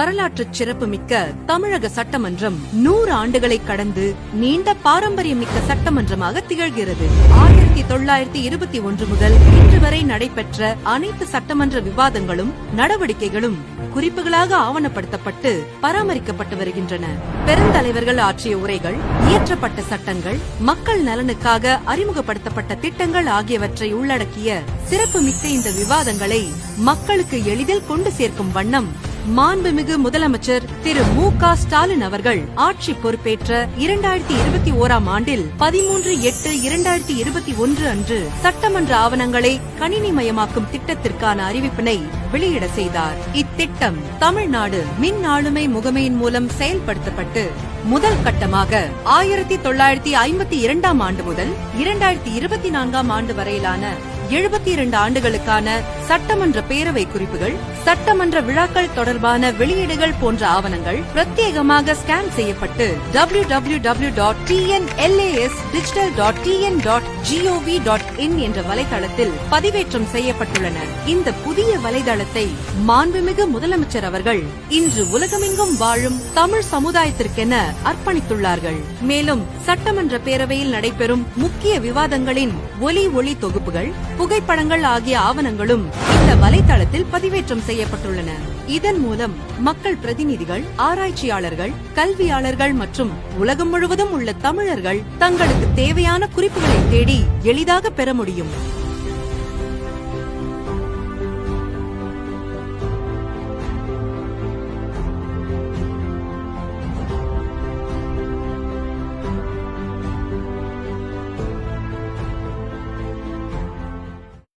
வரலாற்று சிறப்புமிக்க தமிழக சட்டமன்றம் 100 ஆண்டுகளை கடந்து நீண்ட பாரம்பரியமிக்க சட்டமன்றமாக திகழ்கிறது. 1921 முதல் இன்று வரை நடைபெற்ற அனைத்து சட்டமன்ற விவாதங்களும் நடவடிக்கைகளும் குறிப்புகளாக ஆவணப்படுத்தப்பட்டு பராமரிக்கப்பட்டு வருகின்றன. பெருந்தலைவர்கள் ஆற்றிய உரைகள், இயற்றப்பட்ட சட்டங்கள், மக்கள் நலனுக்காக அறிமுகப்படுத்தப்பட்ட திட்டங்கள் ஆகியவற்றை உள்ளடக்கிய சிறப்புமிக்க இந்த விவாதங்களை மக்களுக்கு எளிதில் கொண்டு சேர்க்கும் வண்ணம் மாண்புமிகு முதலமைச்சர் திரு மு.க. ஸ்டாலின் அவர்கள் ஆட்சி பொறுப்பேற்ற 2021ஆம் ஆண்டில் 13/8/2021 அன்று சட்டமன்ற ஆவணங்களை கணினிமயமாக்கும் திட்டத்திற்கான அறிவிப்பினை வெளியிட செய்தார். இத்திட்டம் தமிழ்நாடு மின் ஆளுமை முகமையின் மூலம் செயல்படுத்தப்பட்டு முதல் கட்டமாக 1952ஆம் ஆண்டு முதல் 2024ஆம் ஆண்டு வரையிலான 72 ஆண்டுகளுக்கான சட்டமன்ற பேரவை குறிப்புகள், சட்டமன்ற விழாக்கள் தொடர்பான வெளியீடுகள் போன்ற ஆவணங்கள் பிரத்யேகமாக ஸ்கேன் செய்யப்பட்டு www.tnlasdigital.tn.gov.in என்ற வலைதளத்தில் பதிவேற்றம் செய்யப்பட்டுள்ளன. இந்த புதிய வலைதளத்தை மாண்புமிகு முதலமைச்சர் அவர்கள் இன்று உலகமெங்கும் வாழும் தமிழ் சமுதாயத்திற்கென அர்ப்பணித்துள்ளார்கள். மேலும் சட்டமன்ற பேரவையில் நடைபெறும் முக்கிய விவாதங்களின் ஒலி தொகுப்புகள், புகைப்படங்கள் ஆகிய ஆவணங்களும் இந்த வலைதளத்தில் பதிவேற்றம் செய்யப்பட்டுள்ளன. இதன் மூலம் மக்கள் பிரதிநிதிகள், ஆராய்ச்சியாளர்கள், கல்வியாளர்கள் மற்றும் உலகம் முழுவதும் உள்ள தமிழர்கள் தங்களுக்கு தேவையான குறிப்புகளை தேடி எளிதாக பெற முடியும்.